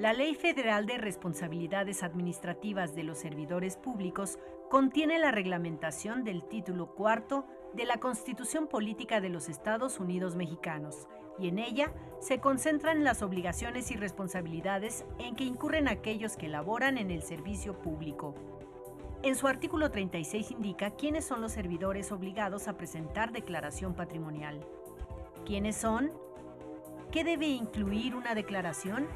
La Ley Federal de Responsabilidades Administrativas de los Servidores Públicos contiene la reglamentación del título cuarto de la Constitución Política de los Estados Unidos Mexicanos, y en ella se concentran las obligaciones y responsabilidades en que incurren aquellos que laboran en el servicio público. En su artículo 36 indica quiénes son los servidores obligados a presentar declaración patrimonial. ¿Quiénes son? ¿Qué debe incluir una declaración?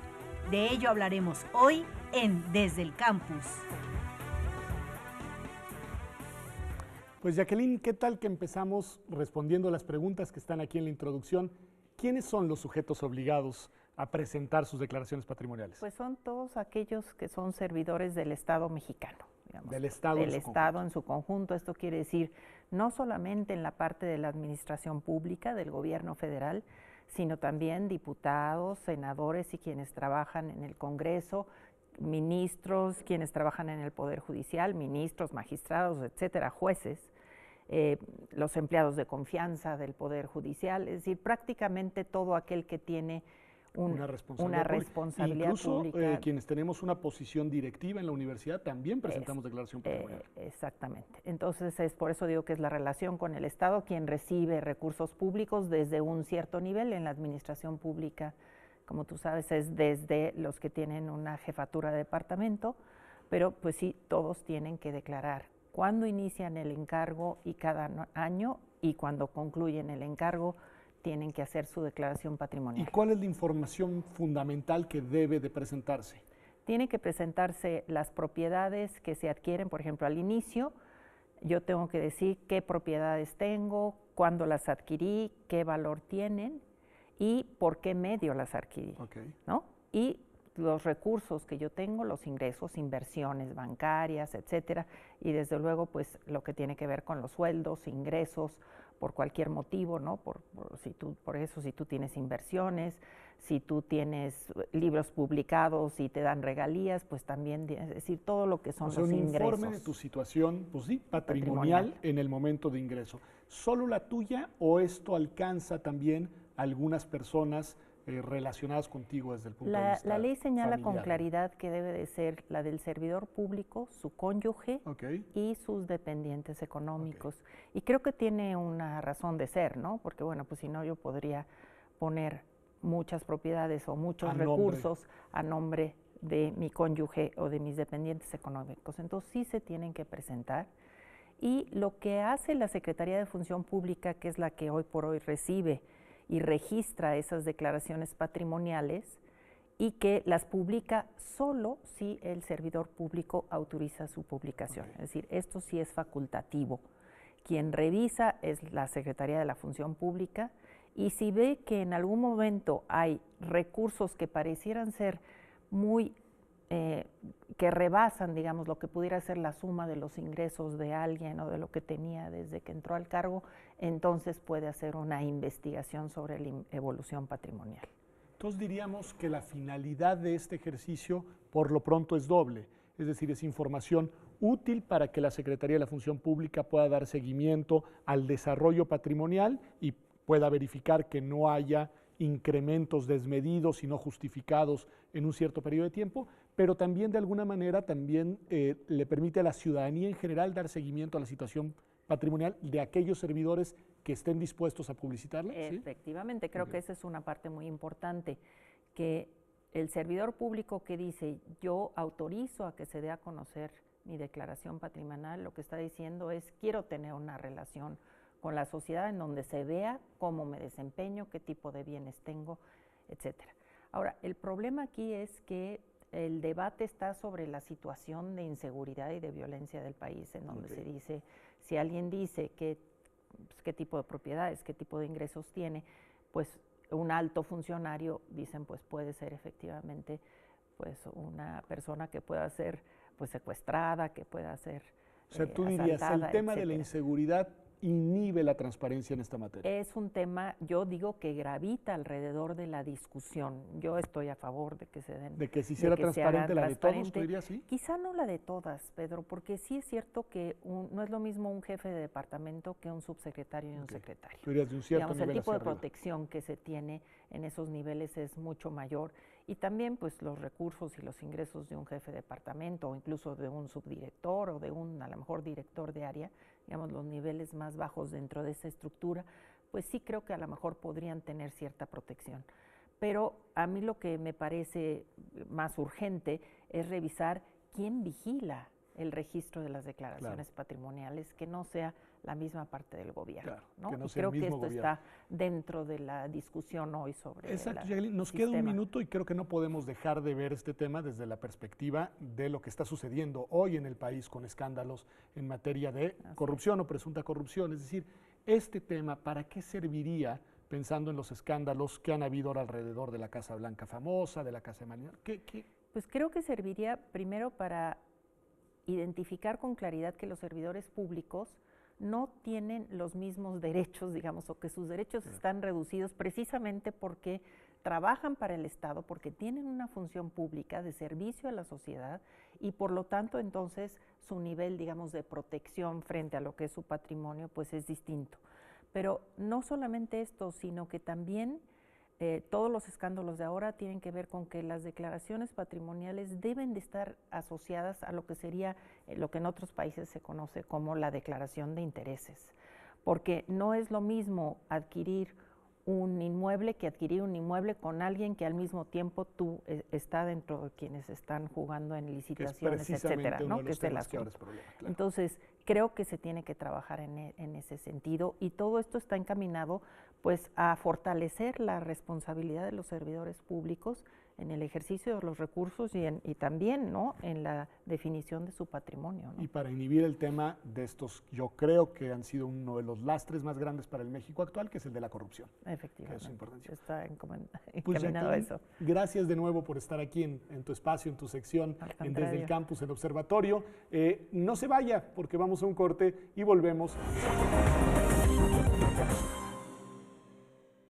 De ello hablaremos hoy en Desde el Campus. Pues Jacqueline, ¿qué tal que empezamos respondiendo las preguntas que están aquí en la introducción? ¿Quiénes son los sujetos obligados a presentar sus declaraciones patrimoniales? Pues son todos aquellos que son servidores del Estado mexicano. Digamos, del Estado, en su conjunto. Esto quiere decir no solamente en la parte de la administración pública del gobierno federal, sino también diputados, senadores y quienes trabajan en el Congreso, ministros, quienes trabajan en el Poder Judicial, ministros, magistrados, etcétera, jueces, los empleados de confianza del Poder Judicial, es decir, prácticamente todo aquel que tiene una responsabilidad incluso, pública. Quienes tenemos una posición directiva en la universidad también presentamos declaración patrimonial. Exactamente. Entonces, es por eso digo que es la relación con el Estado quien recibe recursos públicos desde un cierto nivel. En la administración pública, como tú sabes, es desde los que tienen una jefatura de departamento, pero pues sí, todos tienen que declarar cuándo inician el encargo y cada año, y cuando concluyen el encargo tienen que hacer su declaración patrimonial. ¿Y cuál es la información fundamental que debe de presentarse? Tiene que presentarse las propiedades que se adquieren, por ejemplo, al inicio. Yo tengo que decir qué propiedades tengo, cuándo las adquirí, qué valor tienen y por qué medio las adquirí, ¿no? Y los recursos que yo tengo, los ingresos, inversiones bancarias, etcétera, y desde luego pues lo que tiene que ver con los sueldos, ingresos por cualquier motivo, ¿no? Por eso si tú tienes inversiones, si tú tienes libros publicados y te dan regalías, pues también, es decir, todo lo que son los ingresos. Un informe de tu situación, pues sí, patrimonial en el momento de ingreso. ¿Solo la tuya o esto alcanza también a algunas personas relacionadas contigo desde el punto de vista La ley señala familiar, con claridad que debe de ser la del servidor público, su cónyuge y sus dependientes económicos. Y creo que tiene una razón de ser, ¿no? Porque bueno, pues si no yo podría poner muchas propiedades o muchos recursos a nombre de mi cónyuge o de mis dependientes económicos. Entonces sí se tienen que presentar. Y lo que hace la Secretaría de Función Pública, que es la que hoy por hoy recibe y registra esas declaraciones patrimoniales y que las publica solo si el servidor público autoriza su publicación. Es decir, esto sí es facultativo. Quien revisa es la Secretaría de la Función Pública, y si ve que en algún momento hay recursos que parecieran ser muy que rebasan, digamos, lo que pudiera ser la suma de los ingresos de alguien o de lo que tenía desde que entró al cargo, entonces puede hacer una investigación sobre la evolución patrimonial. Entonces diríamos que la finalidad de este ejercicio por lo pronto es doble, es decir, es información útil para que la Secretaría de la Función Pública pueda dar seguimiento al desarrollo patrimonial y pueda verificar que no haya incrementos desmedidos y no justificados en un cierto periodo de tiempo, pero también de alguna manera también le permite a la ciudadanía en general dar seguimiento a la situación patrimonial de aquellos servidores que estén dispuestos a publicitarla. Efectivamente, creo que esa es una parte muy importante, que el servidor público que dice yo autorizo a que se dé a conocer mi declaración patrimonial, lo que está diciendo es quiero tener una relación con la sociedad en donde se vea cómo me desempeño, qué tipo de bienes tengo, etcétera. Ahora, el problema aquí es que el debate está sobre la situación de inseguridad y de violencia del país, en donde se dice, si alguien dice qué tipo de propiedades, qué tipo de ingresos tiene, pues un alto funcionario, dicen, pues puede ser efectivamente pues una persona que pueda ser pues secuestrada, que pueda ser o sea, tú dirías, el tema de la inseguridad inhibe la transparencia en esta materia. Es un tema, yo digo, que gravita alrededor de la discusión. Yo estoy a favor de que se den. De que se hiciera transparente la de todos, ¿tú dirías sí? Quizá no la de todas, Pedro, porque sí es cierto que no es lo mismo un jefe de departamento que un subsecretario y un secretario. Tú dirías de un cierto nivel el tipo de hacia arriba. protección que se tiene en esos niveles es mucho mayor y también pues los recursos y los ingresos de un jefe de departamento o incluso de un subdirector o de un, a lo mejor, director de área, digamos los niveles más bajos dentro de esa estructura, pues sí creo que a lo mejor podrían tener cierta protección. Pero a mí lo que me parece más urgente es revisar quién vigila el registro de las declaraciones patrimoniales, que no sea la misma parte del gobierno. Claro, ¿no? Que no y sea creo el mismo que esto gobierno. está dentro de la discusión hoy sobre Exacto, el Jacqueline, nos queda un minuto y creo que no podemos dejar de ver este tema desde la perspectiva de lo que está sucediendo hoy en el país con escándalos en materia de corrupción o presunta corrupción. Es decir, este tema, ¿para qué serviría pensando en los escándalos que han habido ahora alrededor de la Casa Blanca famosa, de la Casa de Marina? Pues creo que serviría primero para identificar con claridad que los servidores públicos no tienen los mismos derechos, digamos, o que sus derechos están reducidos precisamente porque trabajan para el Estado, porque tienen una función pública de servicio a la sociedad y por lo tanto entonces su nivel, digamos, de protección frente a lo que es su patrimonio, pues es distinto. Pero no solamente esto, sino que también todos los escándalos de ahora tienen que ver con que las declaraciones patrimoniales deben de estar asociadas a lo que sería lo que en otros países se conoce como la declaración de intereses, porque no es lo mismo adquirir un inmueble que adquirir un inmueble con alguien que al mismo tiempo tú está dentro de quienes están jugando en licitaciones, etcétera, ¿no? Que es el asunto. Entonces, creo que se tiene que trabajar en ese sentido y todo esto está encaminado pues a fortalecer la responsabilidad de los servidores públicos en el ejercicio de los recursos y también, ¿no?, en la definición de su patrimonio, ¿no? Y para inhibir el tema de estos, yo creo que han sido uno de los lastres más grandes para el México actual, que es el de la corrupción. Efectivamente. Es importante. Está encaminado pues a eso. Gracias de nuevo por estar aquí en tu espacio, en tu sección, Desde el Campus, el Observatorio. No se vaya porque vamos a un corte y volvemos.